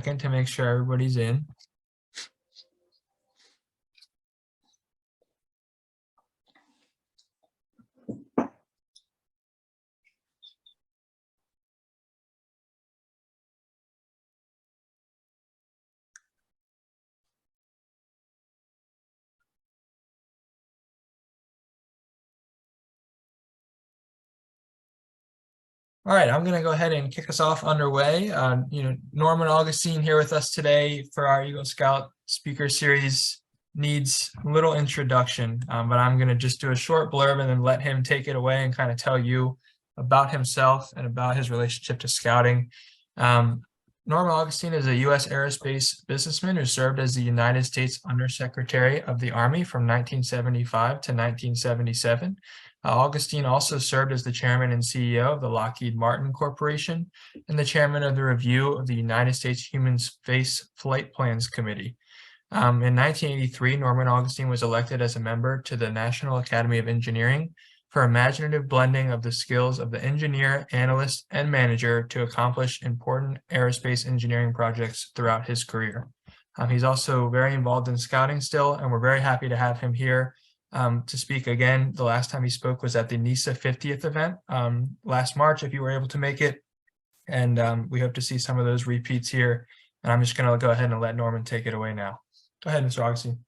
To make sure everybody's in. All right, I'm going to go ahead and kick us off underway. Norman Augustine here with us today for our Eagle Scout speaker series needs a little introduction, but I'm going to just do a short blurb and then let him take it away and kind of tell you about himself and about his relationship to scouting. Norman Augustine is a U.S. aerospace businessman who served as the United States Undersecretary of the Army from 1975 to 1977. Augustine also served as the chairman and CEO of the Lockheed Martin Corporation and the chairman of the review of the United States Human Space Flight Plans Committee. In 1983, Norman Augustine was elected as a member to the National Academy of Engineering for imaginative blending of the skills of the engineer, analyst, and manager to accomplish important aerospace engineering projects throughout his career. He's also very involved in scouting still, and we're very happy to have him here to speak again. The last time he spoke was at the NESA 50th event last March, if you were able to make it. And we hope to see some of those repeats here. And I'm just going to go ahead and let Norman take it away now. Go ahead, Mr. Augustine.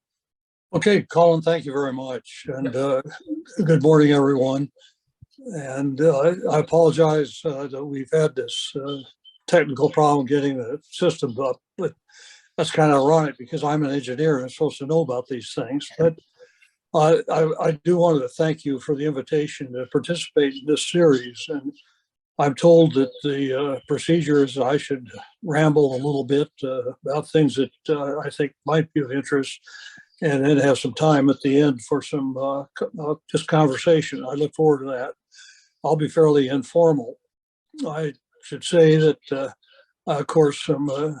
Okay, Colin, thank you very much. And good morning, everyone. And I apologize that we've had this technical problem getting the system up, but that's kind of ironic because I'm an engineer and I'm supposed to know about these things. But I do want to thank you for the invitation to participate in this series. And I'm told that the procedure is I should ramble a little bit about things that I think might be of interest, and then have some time at the end for some just conversation. I look forward to that. I'll be fairly informal. I should say that, of course, I'm a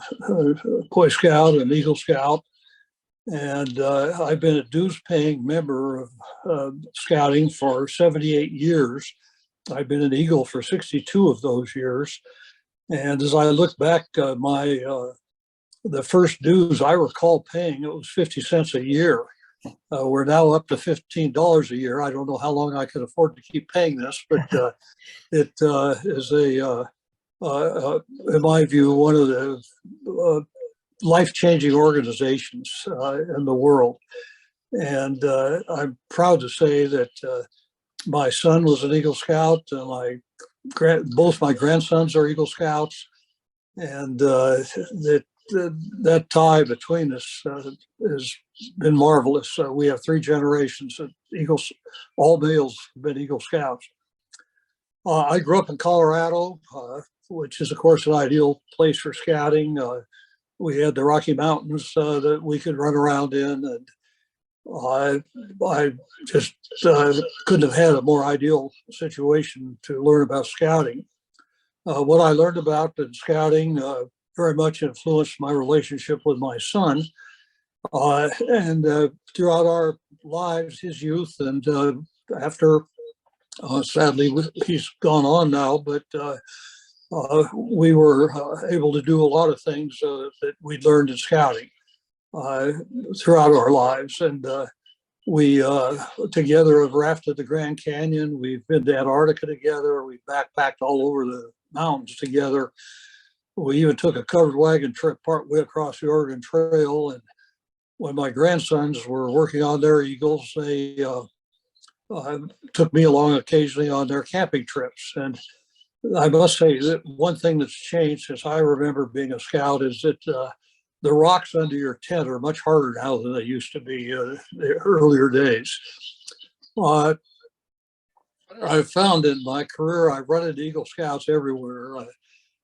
Boy Scout and Eagle Scout. And I've been a dues-paying member of Scouting for 78 years. I've been an Eagle for 62 of those years. And as I look back, the first dues I recall paying, it was 50 cents a year. We're now up to $15 a year. I don't know how long I can afford to keep paying this, but it is in my view, one of the life-changing organizations in the world. And I'm proud to say that my son was an Eagle Scout, and both my grandsons are Eagle Scouts, and that tie between us has been marvelous. We have 3 generations of Eagles, all males have been Eagle Scouts. I grew up in Colorado, which is, of course, an ideal place for scouting. We had the Rocky Mountains that we could run around in, and I just couldn't have had a more ideal situation to learn about scouting. What I learned about in scouting very much influenced my relationship with my son, and throughout our lives, his youth, and after, sadly, he's gone on now, but we were able to do a lot of things that we learned in scouting throughout our lives. And we together have rafted the Grand Canyon. We've been to Antarctica together. We've backpacked all over the mountains together. We even took a covered wagon trip partway across the Oregon Trail. And when my grandsons were working on their Eagles, they took me along occasionally on their camping trips. And I must say that one thing that's changed since I remember being a scout is that the rocks under your tent are much harder now than they used to be in the earlier days. I've found in my career, I've run into Eagle Scouts everywhere.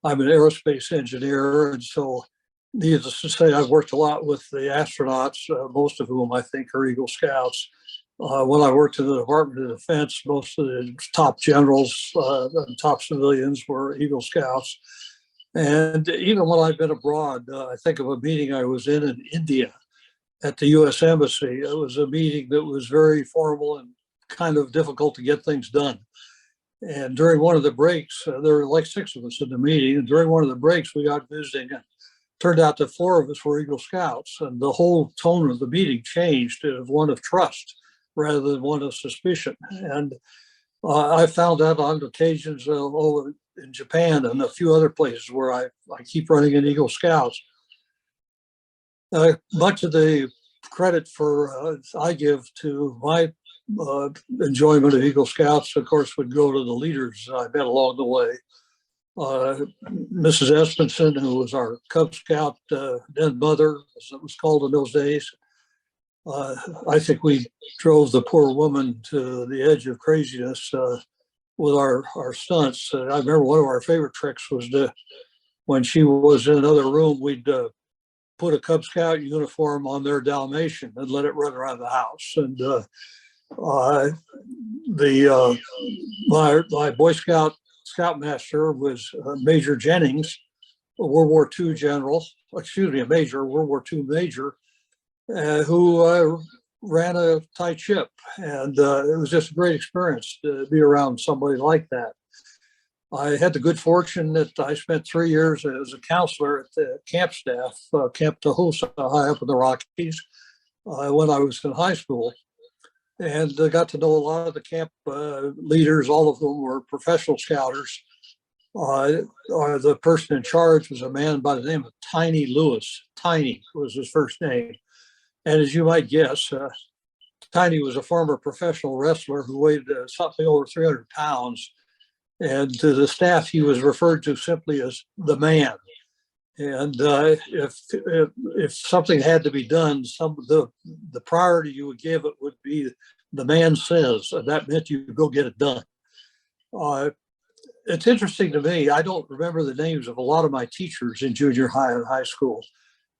I'm an aerospace engineer, and so needless to say, I've worked a lot with the astronauts, most of whom I think are Eagle Scouts. When I worked in the Department of Defense, most of the top generals and top civilians were Eagle Scouts. And even when I've been abroad, I think of a meeting I was in India at the U.S. Embassy. It was a meeting that was very formal and kind of difficult to get things done. And during one of the breaks, there were like 6 of us in the meeting, and during one of the breaks, we got visiting turned out that 4 of us were Eagle Scouts, and the whole tone of the meeting changed to one of trust rather than one of suspicion. And I found that on occasions over in Japan and a few other places where I keep running in Eagle Scouts. Much of the credit for I give to my enjoyment of Eagle Scouts, of course, would go to the leaders I met along the way. Mrs. Espenson, who was our Cub Scout then mother, as it was called in those days. I think we drove the poor woman to the edge of craziness with our stunts. I remember one of our favorite tricks was when she was in another room, we'd put a Cub Scout uniform on their Dalmatian and let it run around the house. And my Boy Scout Scoutmaster was Major Jennings, a World War II general, a Major, World War II Major, who ran a tight ship. And it was just a great experience to be around somebody like that. I had the good fortune that I spent 3 years as a counselor at the camp staff, Camp Tahosa, high up in the Rockies, when I was in high school. And I got to know a lot of the camp leaders. All of them were professional scouters. The person in charge was a man by the name of Tiny Lewis. Tiny was his first name. And as you might guess, Tiny was a former professional wrestler who weighed something over 300 pounds. And to the staff, he was referred to simply as the man. And if something had to be done, the priority you would give it would be the man says, and that meant you go get it done. It's interesting to me. I don't remember the names of a lot of my teachers in junior high and high school,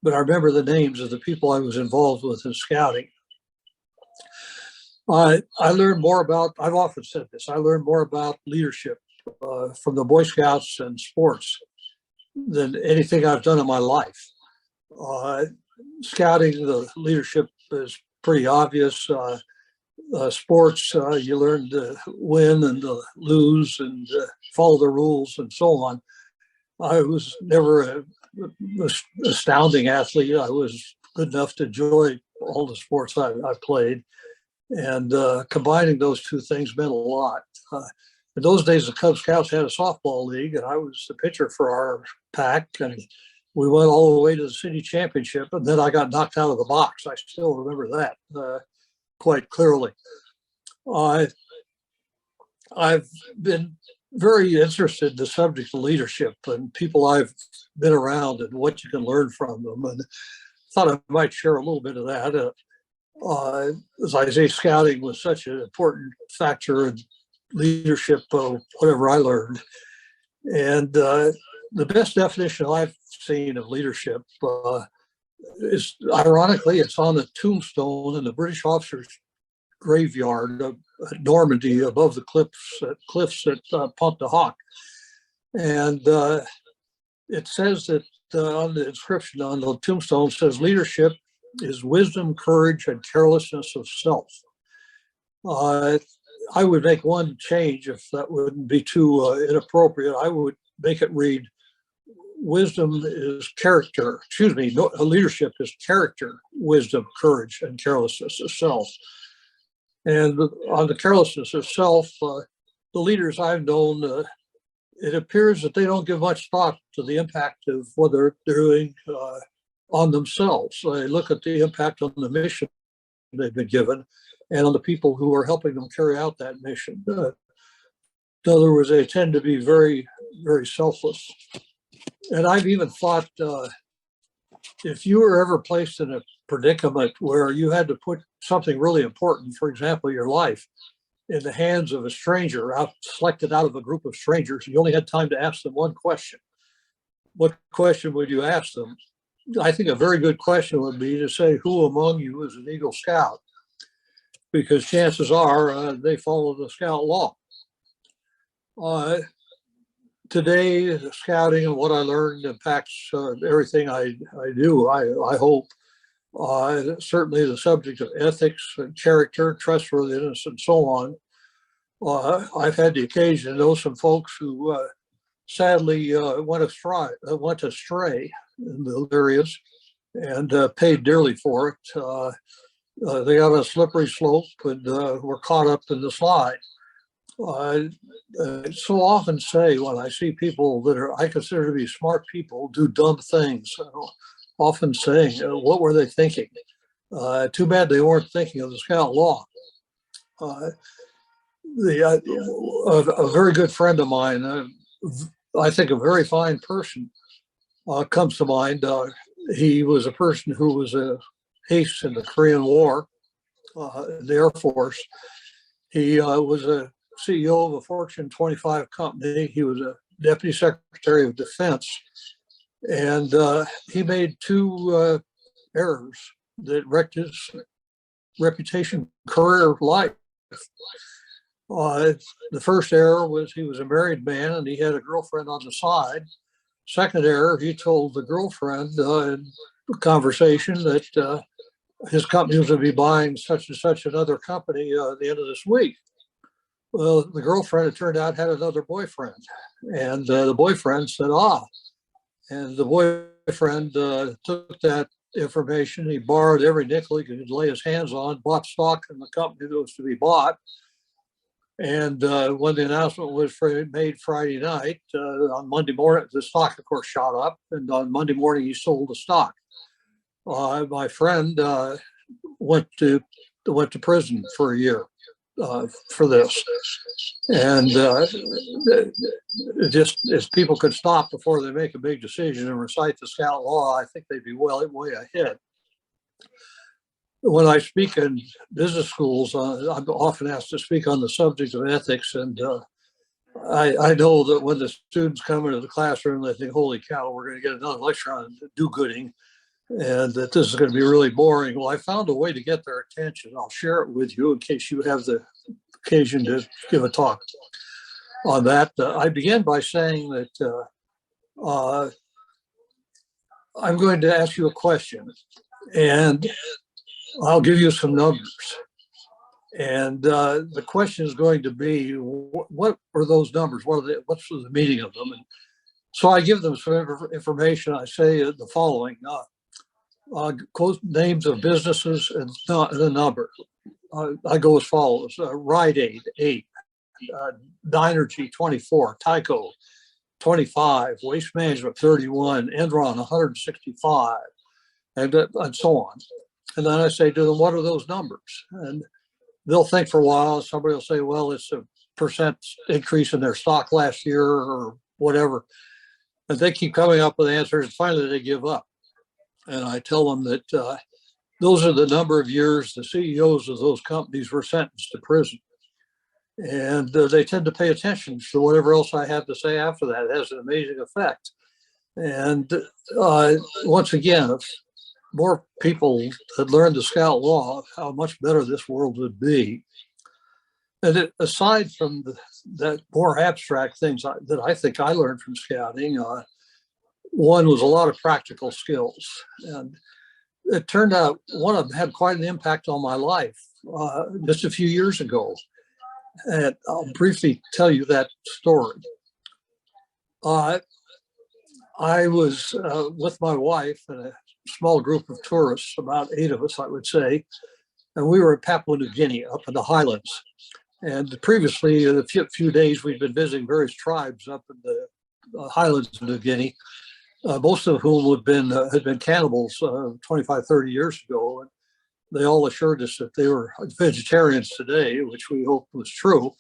but I remember the names of the people I was involved with in scouting. I learned more about, I've often said this, I learned more about leadership from the Boy Scouts and sports than anything I've done in my life. Scouting, the leadership is pretty obvious. Sports, you learn to win and to lose and follow the rules and so on. I was never an astounding athlete. I was good enough to enjoy all the sports I played. And combining those two things meant a lot. In those days, the Cub Scouts had a softball league, and I was the pitcher for our pack. And we went all the way to the city championship, and then I got knocked out of the box. I still remember that quite clearly. I've been very interested in the subject of leadership and people I've been around and what you can learn from them. And thought I might share a little bit of that. As I say, scouting was such an important factor in leadership, whatever I learned. And the best definition I've seen of leadership is, ironically, it's on the tombstone in the British officers' graveyard of Normandy above the cliffs at Pont de Hoc. And it says that on the inscription on the tombstone says, leadership is wisdom, courage, and carelessness of self. I would make one change if that wouldn't be too inappropriate. I would make it read, wisdom is character, leadership is character, wisdom, courage, and carelessness of self. And on the carelessness of self, the leaders I've known, it appears that they don't give much thought to the impact of what they're doing on themselves. They look at the impact on the mission they've been given and on the people who are helping them carry out that mission. In other words, they tend to be very, very selfless. And I've even thought, if you were ever placed in a predicament where you had to put something really important, for example, your life, in the hands of a stranger, selected out of a group of strangers, you only had time to ask them one question. What question would you ask them? I think a very good question would be to say, who among you is an Eagle Scout? Because chances are they follow the Scout law. Today, scouting and what I learned impacts everything I do, I hope. Certainly the subject of ethics and character, trustworthiness, and so on. I've had the occasion to know some folks who sadly went astray in those areas and paid dearly for it. They got a slippery slope and were caught up in the slide. I so often say when I see people that I consider to be smart people do dumb things, often saying, what were they thinking? Too bad they weren't thinking of the Scout Law. A very good friend of mine, I think a very fine person, comes to mind. He was a person who was a ace in the Korean War, in the Air Force. He was a CEO of a Fortune 25 company. He was a Deputy Secretary of Defense. And he made two errors that wrecked his reputation, career, life. The first error was he was a married man and he had a girlfriend on the side. Second error, he told the girlfriend in a conversation that his company was going to be buying such and such another company at the end of this week. Well, the girlfriend, it turned out, had another boyfriend. And the boyfriend said, and the boyfriend took that information. He borrowed every nickel he could lay his hands on, bought stock in the company that was to be bought. And when the announcement was made Friday night, on Monday morning, the stock, of course, shot up. And on Monday morning, he sold the stock. My friend went to prison for a year for this. And just if people could stop before they make a big decision and recite the Scout Law, I think they'd be way ahead. When I speak in business schools, I'm often asked to speak on the subject of ethics. And I know that when the students come into the classroom, they think, holy cow, we're going to get another lecture on do-gooding, and that this is going to be really boring. Well, I found a way to get their attention. I'll share it with you in case you have the occasion to give a talk on that. I began by saying that I'm going to ask you a question, and I'll give you some numbers. And the question is going to be, what are those numbers? What's the meaning of them? And so I give them some information. I say the following. Quote names of businesses and the number. I go as follows: Rite Aid 8, Dynergy 24, Tyco 25, Waste Management 31, Enron 165, and so on. And then I say to them, what are those numbers? And they'll think for a while. Somebody will say, well, it's a % increase in their stock last year or whatever. And they keep coming up with answers, and finally they give up. And I tell them that those are the number of years the CEOs of those companies were sentenced to prison. And they tend to pay attention to whatever else I have to say after that. It has an amazing effect. And once again, if more people had learned the Scout Law, how much better this world would be. And aside from that more abstract things that I think I learned from scouting, one was a lot of practical skills. And it turned out one of them had quite an impact on my life just a few years ago. And I'll briefly tell you that story. I was with my wife and a small group of tourists, about 8 of us, I would say, and we were in Papua New Guinea up in the highlands. And previously, in a few days, we'd been visiting various tribes up in the highlands of New Guinea, most of whom had been cannibals 25, 30 years ago. And they all assured us that they were vegetarians today, which we hoped was true.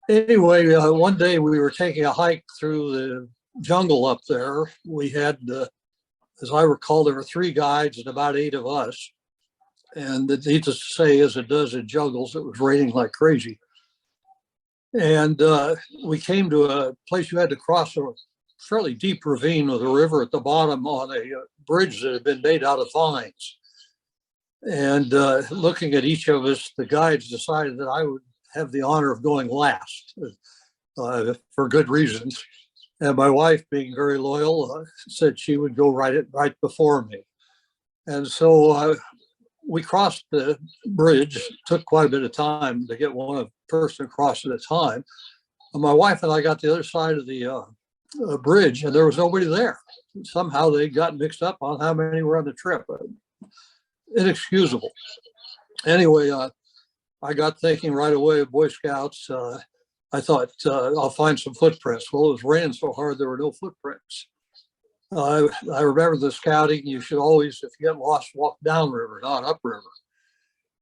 Anyway, one day we were taking a hike through the jungle up there. We had, as I recall, there were 3 guides and about 8 of us. And needless to say, as it does in jungles, it was raining like crazy. And we came to a place you had to cross a fairly deep ravine with a river at the bottom on a bridge that had been made out of vines. And looking at each of us, the guides decided that I would have the honor of going last for good reasons. And my wife, being very loyal, said she would go right before me. And so we crossed the bridge. It took quite a bit of time to get one person across at a time. And my wife and I got the other side of the bridge, and there was nobody there. Somehow they got mixed up on how many were on the trip. Inexcusable. Anyway, I got thinking right away of Boy Scouts. I thought I'll find some footprints. Well, it was raining so hard there were no footprints. I remember the scouting. You should always, if you get lost, walk downriver, not upriver.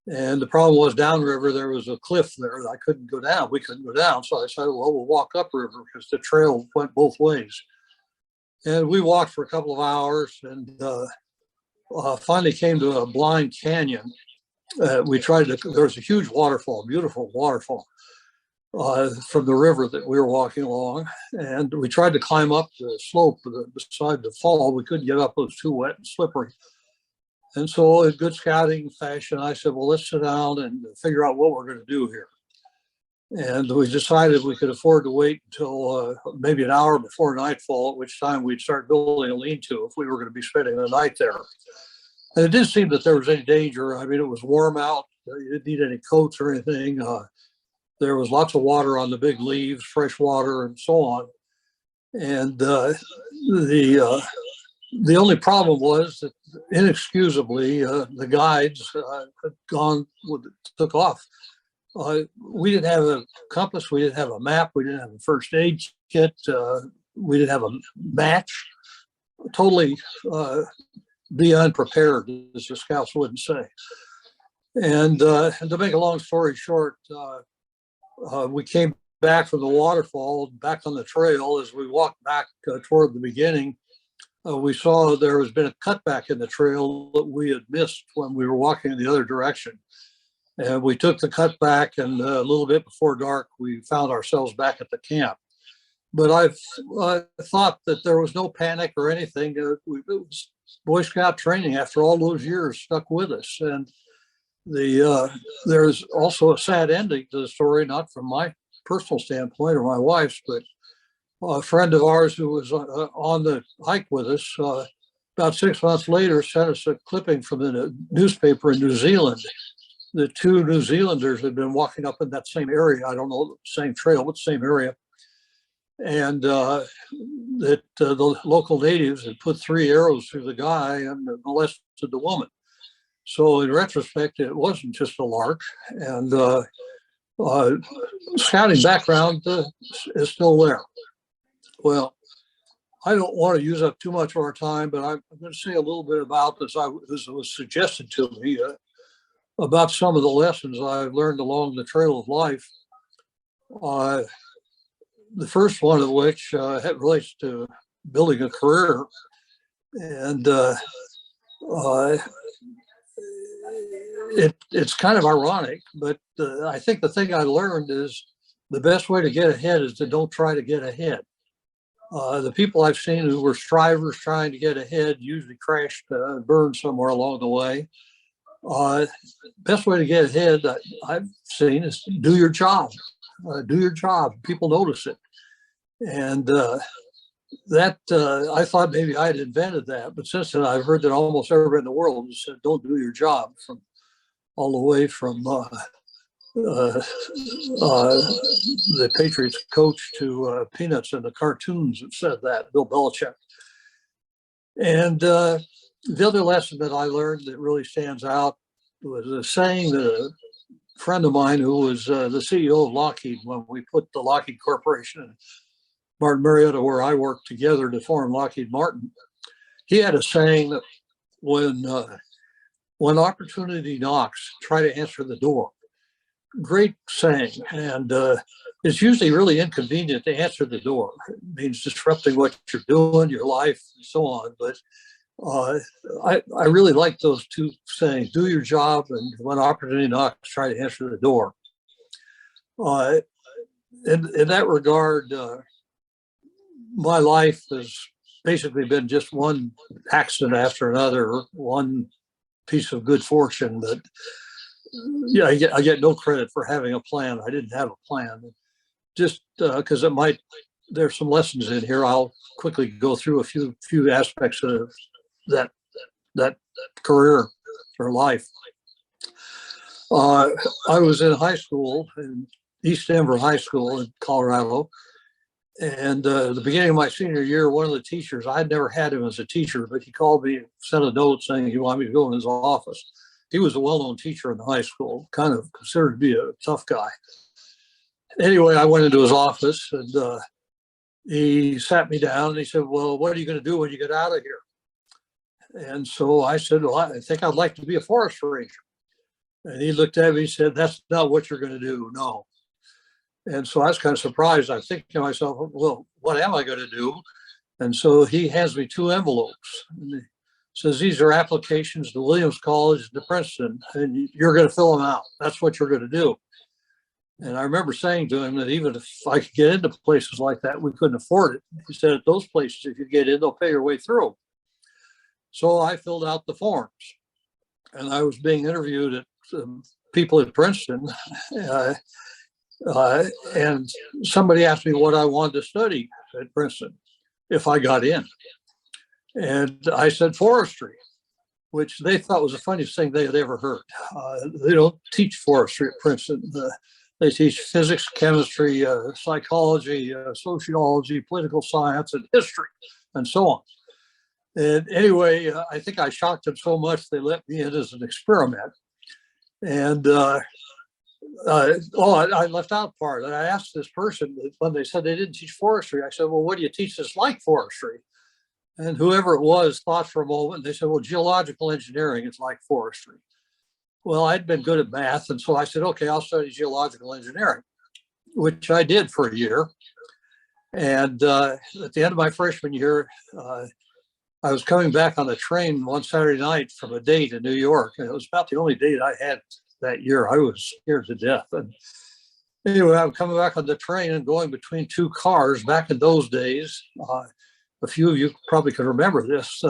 And the problem was downriver, there was a cliff there that I couldn't go down. We couldn't go down. So I said, well, we'll walk upriver because the trail went both ways. And we walked for a couple of hours and finally came to a blind canyon. We tried to, there was a huge waterfall, beautiful waterfall from the river that we were walking along. And we tried to climb up the slope beside the fall. We couldn't get up, it was too wet and slippery. And so in good scouting fashion, I said, well, let's sit down and figure out what we're going to do here. And we decided we could afford to wait until maybe an hour before nightfall, at which time we'd start building a lean-to if we were going to be spending the night there. And it didn't seem that there was any danger. I mean, it was warm out. You didn't need any coats or anything. There was lots of water on the big leaves, fresh water, and so on. And the only problem was that inexcusably the guides had took off. We didn't have a compass. We didn't have a map. We didn't have a first aid kit. We didn't have a match. Totally beyond prepared, as the scouts wouldn't say. And to make a long story short, we came back from the waterfall, back on the trail. As we walked back toward the beginning, we saw there has been a cutback in the trail that we had missed when we were walking in the other direction. And we took the cutback, and a little bit before dark, we found ourselves back at the camp. But I thought that there was no panic or anything. It was Boy Scout training after all those years stuck with us. And there's also a sad ending to the story, not from my personal standpoint or my wife's, but a friend of ours who was on the hike with us about 6 months later sent us a clipping from the newspaper in New Zealand. The two New Zealanders had been walking up in that same area. I don't know, same trail, but same area. And that the local natives had put 3 arrows through the guy and molested the woman. So in retrospect, it wasn't just a lark. And scouting background is still there. Well, I don't want to use up too much of our time, but I'm going to say a little bit about this. This was suggested to me about some of the lessons I've learned along the trail of life. The first one of which relates to building a career. And it's kind of ironic, but I think the thing I learned is the best way to get ahead is to don't try to get ahead. The people I've seen who were strivers trying to get ahead usually crashed and burned somewhere along the way. Best way to get ahead I've seen is do your job. Do your job. People notice it. And that I thought maybe I'd invented that, but since then I've heard that almost everybody in the world has said, don't do your job, from all the way from the Patriots coach to Peanuts and the cartoons have said that, Bill Belichick. And the other lesson that I learned that really stands out was a saying that a friend of mine who was the CEO of Lockheed, when we put the Lockheed Corporation and Martin Marietta, where I worked together to form Lockheed Martin, he had a saying that when opportunity knocks, try to answer the door. Great saying. And it's usually really inconvenient to answer the door. It means disrupting what you're doing, your life, and so on. But I really like those two sayings: do your job, and when opportunity knocks, try to answer the door. In that regard, my life has basically been just one accident after another, one piece of good fortune that, yeah, I get no credit for having a plan. I didn't have a plan. Just because there's some lessons in here. I'll quickly go through a few aspects of that career or life. I was in high school, in East Denver High School in Colorado, And the beginning of my senior year, one of the teachers, I'd never had him as a teacher, but he called me, sent a note saying he wanted me to go in his office. He was a well-known teacher in the high school, kind of considered to be a tough guy. Anyway, I went into his office and he sat me down and he said, well, what are you going to do when you get out of here? And so I said, well, I think I'd like to be a forest ranger. And he looked at me and said, that's not what you're going to do. No. And so I was kind of surprised. I think to myself, well, what am I going to do? And so he hands me 2 envelopes. And he says, these are applications to Williams College, to Princeton, and you're going to fill them out. That's what you're going to do. And I remember saying to him that even if I could get into places like that, we couldn't afford it. He said, at those places, if you get in, they'll pay your way through. So I filled out the forms. And I was being interviewed at people at Princeton. And somebody asked me what I wanted to study at Princeton if I got in. And I said forestry, which they thought was the funniest thing they had ever heard. They don't teach forestry at Princeton. They teach physics, chemistry, psychology, sociology, political science, and history, and so on. And anyway, I think I shocked them so much they let me in as an experiment. And I left out part. And I asked this person when they said they didn't teach forestry. I said, well, what do you teach that's like forestry? And whoever it was thought for a moment. They said, well, geological engineering is like forestry. Well, I'd been good at math. And so I said, okay, I'll study geological engineering, which I did for a year. And at the end of my freshman year, I was coming back on the train one Saturday night from a date in New York. And it was about the only date I had that year. I was scared to death. And anyway, I'm coming back on the train and going between 2 cars. Back in those days, a few of you probably can remember this.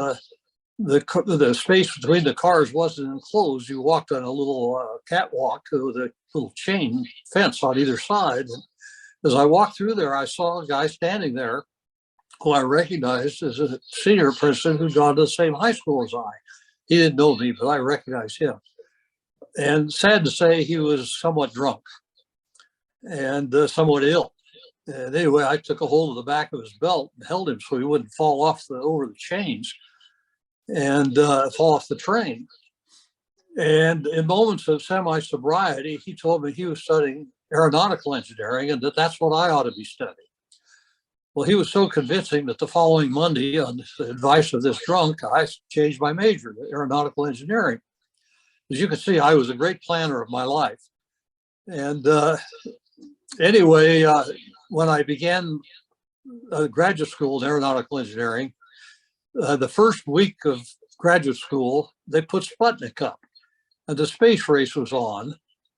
The space between the cars wasn't enclosed. You walked on a little catwalk with a little chain fence on either side. And as I walked through there, I saw a guy standing there who I recognized as a senior at Princeton who'd gone to the same high school as I. He didn't know me, but I recognized him. And sad to say, he was somewhat drunk and somewhat ill. And anyway, I took a hold of the back of his belt and held him so he wouldn't fall off over the chains and fall off the train. And in moments of semi-sobriety, he told me he was studying aeronautical engineering and that's what I ought to be studying. Well, he was so convincing that the following Monday, on the advice of this drunk, I changed my major to aeronautical engineering. As you can see, I was a great planner of my life. And anyway, when I began graduate school in aeronautical engineering, the first week of graduate school, they put Sputnik up and the space race was on.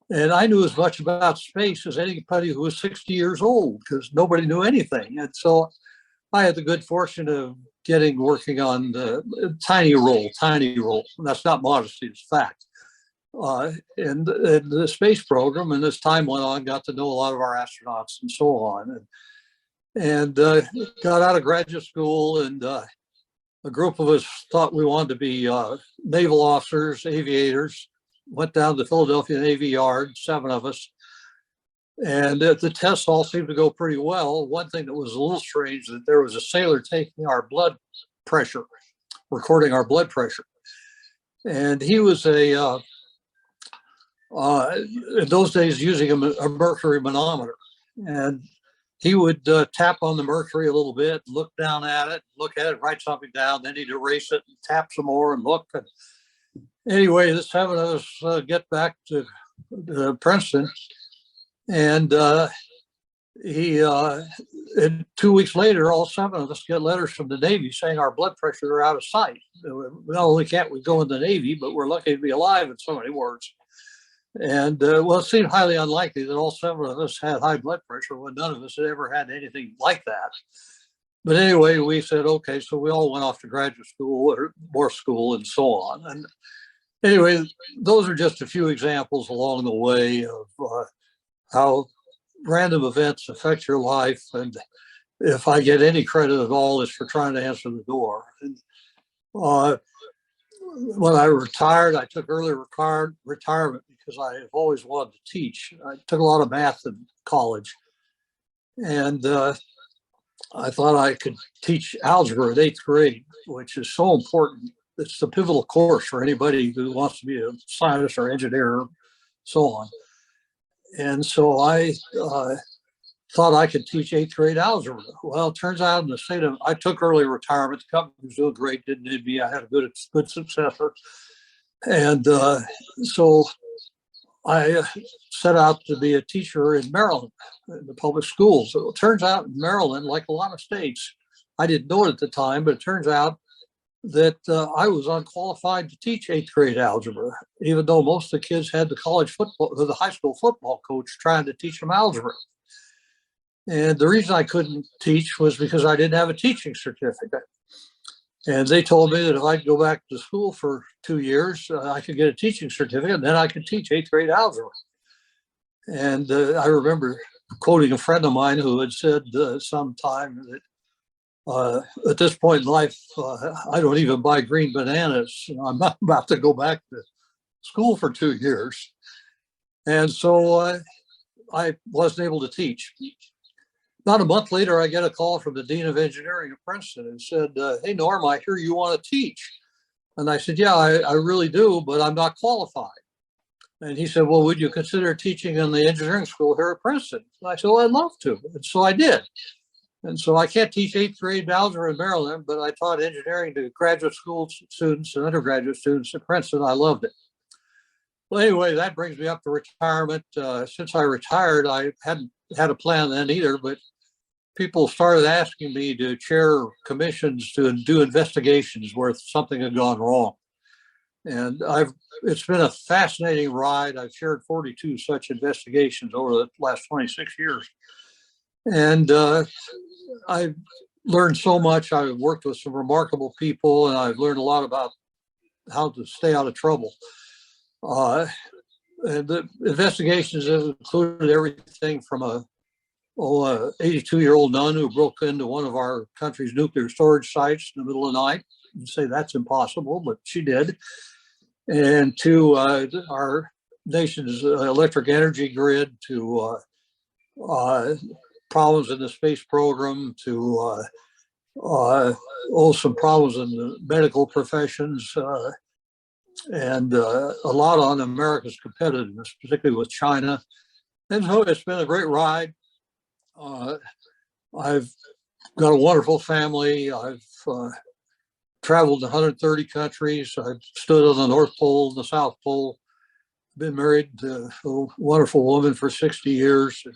And I knew as much about space as anybody who was 60 years old because nobody knew anything. And so I had the good fortune of working on the tiny role. And that's not modesty, it's fact. In the space program, and as time went on, got to know a lot of our astronauts and so on. And got out of graduate school, and a group of us thought we wanted to be naval officers, aviators. Went down to the Philadelphia Navy Yard, 7 of us. And the tests all seemed to go pretty well. One thing that was a little strange, that there was a sailor taking our blood pressure, recording our blood pressure. And he was in those days using a mercury manometer. And he would tap on the mercury a little bit, look down at it, write something down, then he'd erase it and tap some more and look. And anyway, the 7 of us get back to Princeton, and and 2 weeks later, all 7 of us get letters from the Navy saying our blood pressure are out of sight. Not only can't we go in the Navy, but we're lucky to be alive in so many words. And well, it seemed highly unlikely that all 7 of us had high blood pressure when none of us had ever had anything like that. But anyway, we said, okay, so we all went off to graduate school or more school and so on. And anyway, those are just a few examples along the way of how random events affect your life. And if I get any credit at all, it's for trying to answer the door. And when I retired, I took early retirement because I have always wanted to teach. I took a lot of math in college. And I thought I could teach algebra at 8th grade, which is so important. It's the pivotal course for anybody who wants to be a scientist or engineer, so on. And so I thought I could teach 8th grade algebra. Well, it turns out in the state of, I took early retirement. The company was doing great, didn't need me. I had a good successor. And so I set out to be a teacher in Maryland, in the public schools. So it turns out in Maryland, like a lot of states, I didn't know it at the time, but it turns out that I was unqualified to teach 8th grade algebra, even though most of the kids had the high school football coach trying to teach them algebra. And the reason I couldn't teach was because I didn't have a teaching certificate. And they told me that if I'd go back to school for 2 years, I could get a teaching certificate, and then I could teach 8th grade algebra. And I remember quoting a friend of mine who had said sometime that at this point in life, I don't even buy green bananas. I'm not about to go back to school for 2 years. And so I wasn't able to teach. About a month later, I get a call from the Dean of Engineering at Princeton and said, hey, Norm, I hear you want to teach. And I said, yeah, I really do, but I'm not qualified. And he said, well, would you consider teaching in the engineering school here at Princeton? And I said, well, I'd love to. And so I did. And so I can't teach 8th grade algebra in Maryland, but I taught engineering to graduate school students and undergraduate students at Princeton. I loved it. Well, anyway, that brings me up to retirement. Since I retired, I hadn't had a plan then either, but people started asking me to chair commissions to do investigations where something had gone wrong. And it's been a fascinating ride. I've chaired 42 such investigations over the last 26 years. And I've learned so much. I've worked with some remarkable people, and I've learned a lot about how to stay out of trouble. And the investigations have included everything from a 82-year-old nun who broke into one of our country's nuclear storage sites in the middle of the night. You say that's impossible, but she did. And to our nation's electric energy grid, to problems in the space program, to some problems in the medical professions, and a lot on America's competitiveness, particularly with China. And so it's been a great ride. I've got a wonderful family. I've traveled to 130 countries. I've stood on the North Pole, the South Pole. Been married to a wonderful woman for 60 years. And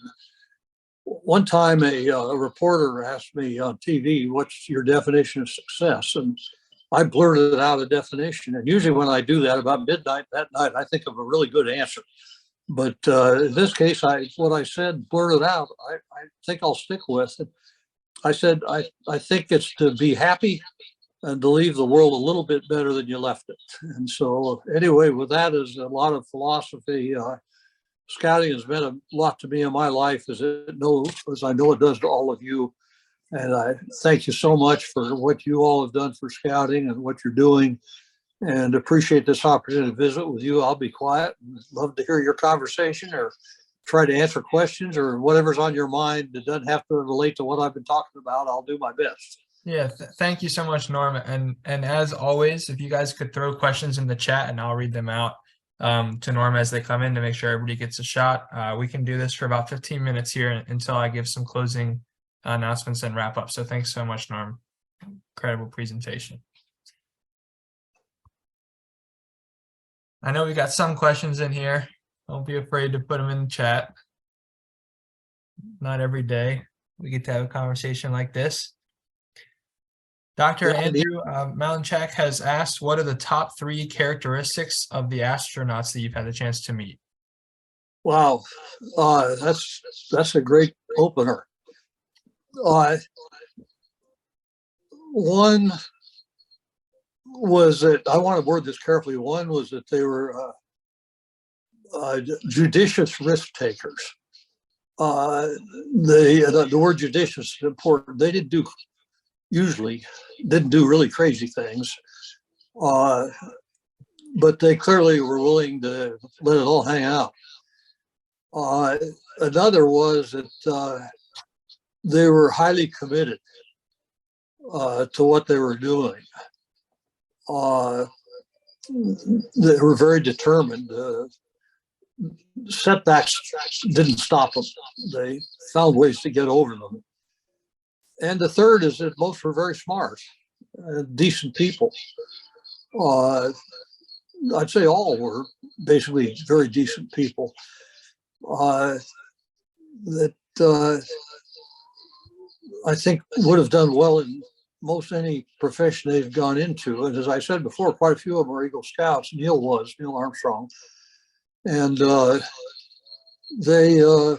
one time a reporter asked me on TV, what's your definition of success? And I blurted out a definition. And usually when I do that about midnight that night, I think of a really good answer. But in this case, what I said, blurted out, I think I'll stick with it. I said, I think it's to be happy and to leave the world a little bit better than you left it. And so anyway, with that is a lot of philosophy. Scouting has meant a lot to me in my life, as I know it does to all of you. And I thank you so much for what you all have done for Scouting and what you're doing, and appreciate this opportunity to visit with you. I'll be quiet and love to hear your conversation or try to answer questions or whatever's on your mind that doesn't have to relate to what I've been talking about. I'll do my best. Yeah, thank you so much, Norm. And as always, if you guys could throw questions in the chat and I'll read them out to Norm as they come in to make sure everybody gets a shot. We can do this for about 15 minutes here until I give some closing announcements and wrap up. So thanks so much, Norm. Incredible presentation. I know we got some questions in here. Don't be afraid to put them in the chat. Not every day we get to have a conversation like this. Dr. Andrew Malinchak has asked, what are the top 3 characteristics of the astronauts that you've had the chance to meet? Wow, that's a great opener. One was that, I want to word this carefully. One was that they were judicious risk takers. The word judicious is important. They didn't do really crazy things, but they clearly were willing to let it all hang out. Another was that they were highly committed to what they were doing. They were very determined. Setbacks didn't stop them. They found ways to get over them. And the third is that most were very smart, decent people. I'd say all were basically very decent people that I think would have done well in most any profession they've gone into. And as I said before, quite a few of them are Eagle Scouts. Neil Armstrong. And they were,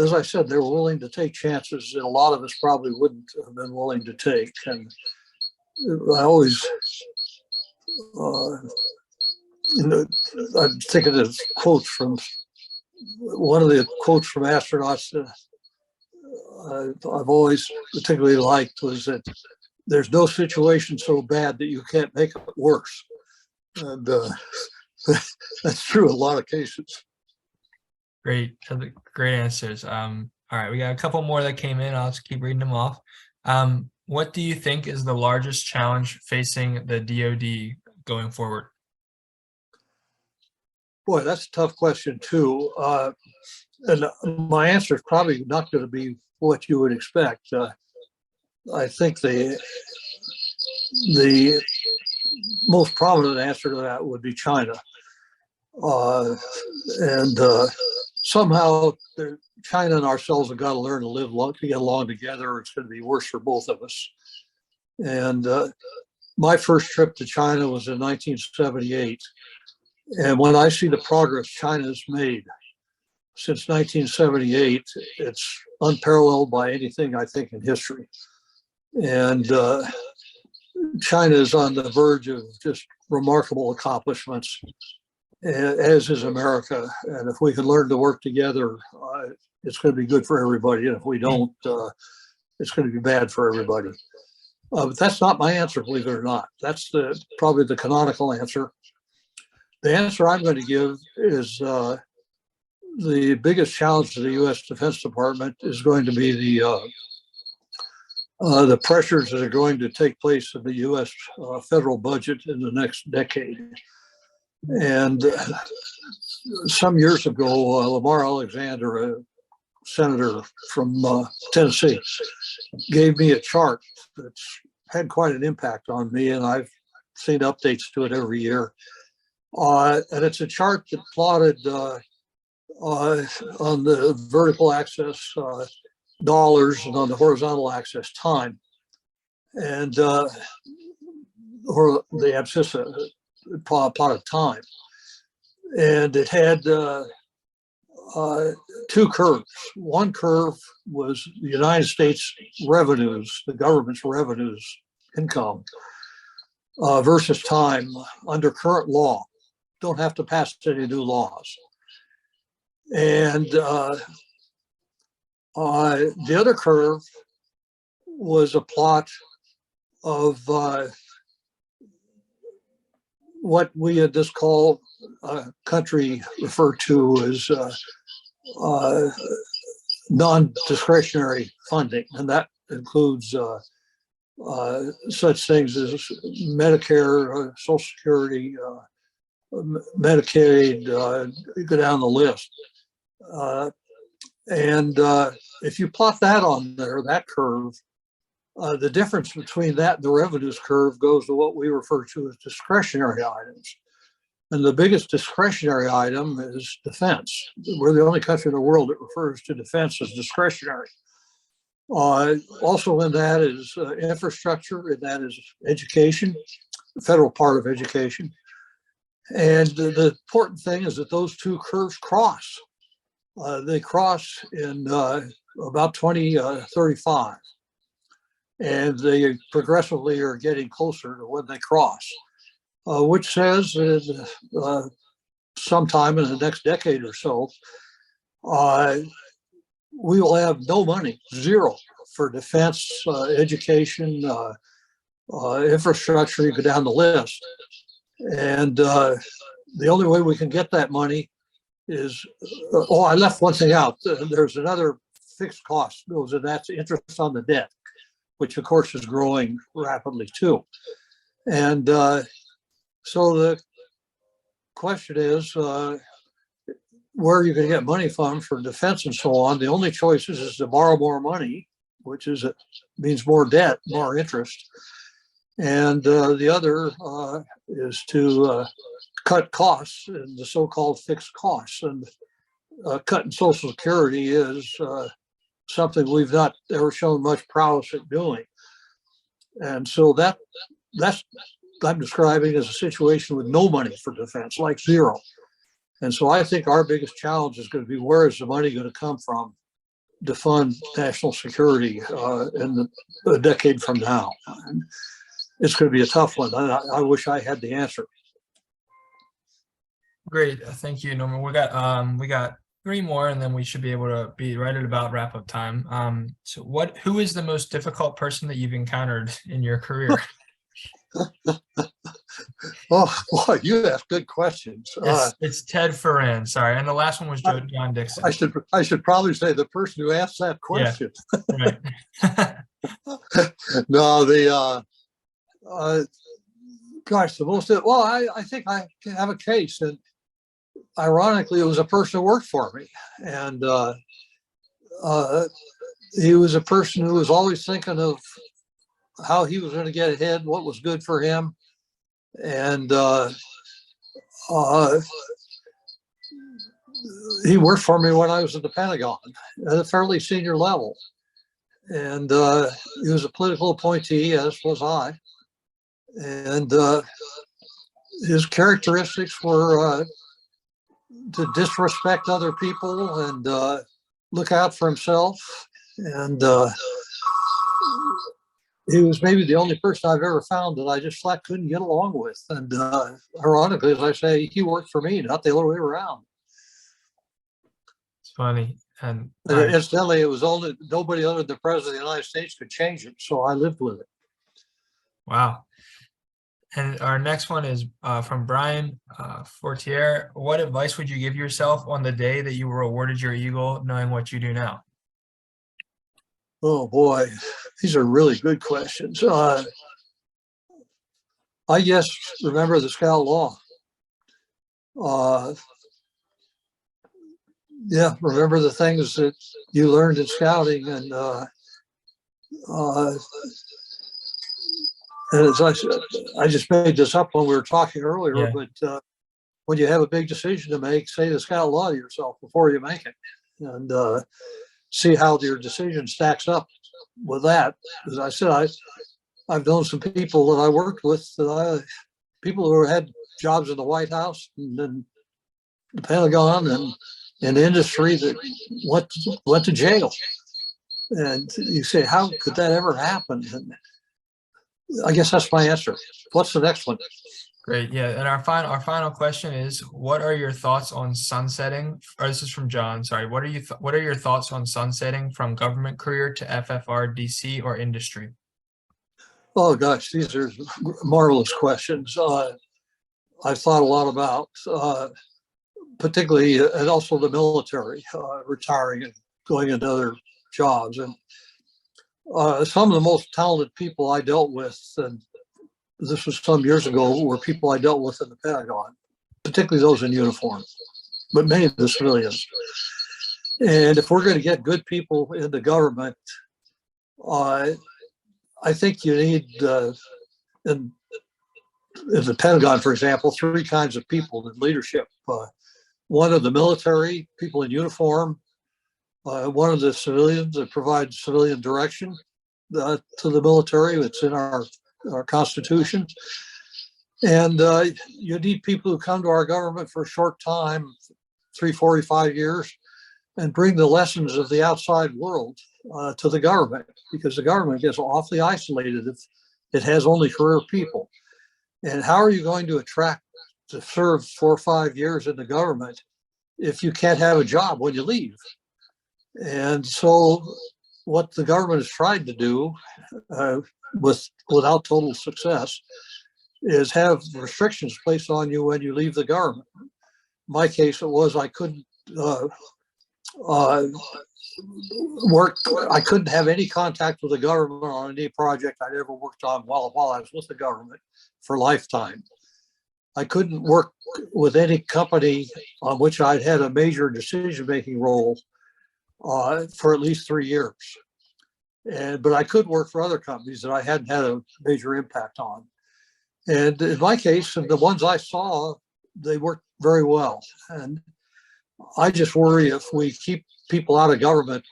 as I said, they were willing to take chances that a lot of us probably wouldn't have been willing to take. And I always, I'm thinking of quotes from one of the quotes from astronauts that I've always particularly liked was that there's no situation so bad that you can't make it worse. And that's true in a lot of cases. Great, great answers. All right, we got a couple more that came in. I'll just keep reading them off. What do you think is the largest challenge facing the DoD going forward? Boy, that's a tough question too. And my answer is probably not going to be what you would expect. I think the most prominent answer to that would be China. And somehow China and ourselves have got to learn to get along together, or it's going to be worse for both of us. And my first trip to China was in 1978. And when I see the progress China's made since 1978, it's unparalleled by anything I think in history. And China is on the verge of just remarkable accomplishments, as is America. And if we can learn to work together, it's going to be good for everybody. And if we don't, it's going to be bad for everybody. But that's not my answer, believe it or not. That's probably the canonical answer. The answer I'm going to give is the biggest challenge to the U.S. Defense Department is going to be the pressures that are going to take place in the U.S. Federal budget in the next decade. And some years ago, Lamar Alexander, a senator from Tennessee, gave me a chart that's had quite an impact on me, and I've seen updates to it every year. And it's a chart that plotted on the vertical axis dollars and on the horizontal axis time. And or the abscissa plotted time. And it had two curves. One curve was the United States revenues, the government's revenues, income, versus time under current law. Don't have to pass any new laws. And the other curve was a plot of what we had just called a country referred to as non-discretionary funding, and that includes such things as Medicare, Social Security, Medicaid, you go down the list. And if you plot that on there, that curve, the difference between that and the revenues curve goes to what we refer to as discretionary items. And the biggest discretionary item is defense. We're the only country in the world that refers to defense as discretionary. Also in that is infrastructure, and that is education, the federal part of education. And the important thing is that those two curves cross. They cross in about 2035. And they progressively are getting closer to when they cross, which says that sometime in the next decade or so, we will have no money, zero, for defense, education, infrastructure, you go down the list. And the only way we can get that money is, oh, I left one thing out. There's another fixed cost goes, and that's interest on the debt, which of course is growing rapidly too. And so the question is, where are you going to get money from for defense and so on? The only choice is to borrow more money, which is means more debt, more interest. And the other is to cut costs and the so-called fixed costs. And cutting Social Security is something we've not ever shown much prowess at doing. And so that's I'm describing as a situation with no money for defense, like zero. And so I think our biggest challenge is going to be, where is the money going to come from to fund national security in a decade from now? And it's going to be a tough one. I wish I had the answer. Great, thank you, Norman. We got 3 more, and then we should be able to be right at about wrap up time. So who is the most difficult person that you've encountered in your career? Oh, boy, you ask good questions. It's Ted Ferran, sorry, and the last one was John Dixon. I should probably say the person who asked that question. Yeah, right. No, gosh, the most, well, I think I can have a case, and ironically, it was a person who worked for me, and he was a person who was always thinking of how he was going to get ahead, what was good for him. And he worked for me when I was at the Pentagon at a fairly senior level. And he was a political appointee, as was I. And his characteristics were to disrespect other people and look out for himself. And he was maybe the only person I've ever found that I just flat couldn't get along with. And ironically, as I say, he worked for me, not the other way around. It's funny. And incidentally, it was only nobody other than the President of the United States could change it. So I lived with it. Wow. And our next one is from Brian Fortier. What advice would you give yourself on the day that you were awarded your Eagle, knowing what you do now? Oh boy, these are really good questions. I guess remember the Scout Law. Yeah, remember the things that you learned in scouting, and as I said, I just made this up when we were talking earlier. Yeah. But when you have a big decision to make, say the Scout Law to yourself before you make it, and see how your decision stacks up with that. As I said, I've known some people that I worked with, people who had jobs in the White House and then the Pentagon and in industry that went to jail. And you say, how could that ever happen? And I guess that's my answer. What's the next one? Great. Yeah. And our final question is, what are your thoughts on sunsetting? Or this is from John. Sorry. What are your thoughts on sunsetting from government career to FFR, DC, or industry? Oh gosh, these are marvelous questions. I've thought a lot about, particularly, and also the military, retiring and going into other jobs. And some of the most talented people I dealt with, and this was some years ago, were people I dealt with in the Pentagon, particularly those in uniform, but many of the civilians. And if we're going to get good people into government, I think you need, in the Pentagon, for example, 3 kinds of people in leadership. One of the military, people in uniform, one of the civilians that provides civilian direction to the military. It's in our Constitution. And you need people who come to our government for a short time, 45 years, and bring the lessons of the outside world to the government, because the government gets awfully isolated if it has only career people. And how are you going to attract to serve 4 or 5 years in the government if you can't have a job when you leave? And so what the government has tried to do, without total success, is have restrictions placed on you when you leave the government. my case, it was I couldn't work. I couldn't have any contact with the government on any project I'd ever worked on while I was with the government for lifetime. I couldn't work with any company on which I'd had a major decision-making role for at least 3 years. But I could work for other companies that I hadn't had a major impact on. And in my case, and the ones I saw, they worked very well. And I just worry if we keep people out of government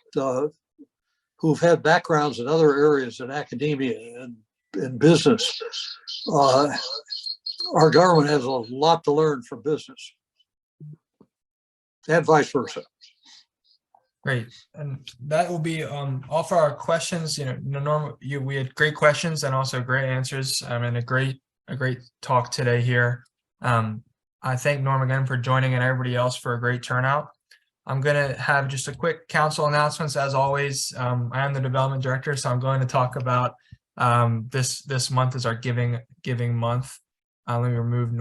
who've had backgrounds in other areas in academia and in business, our government has a lot to learn from business and vice versa. Great, and that will be all for our questions. We had great questions and also great answers, and a great talk today here. I thank Norm again for joining and everybody else for a great turnout. I'm going to have just a quick council announcements as always. I am the development director, so I'm going to talk about this month is our giving month. Let me remove Norm.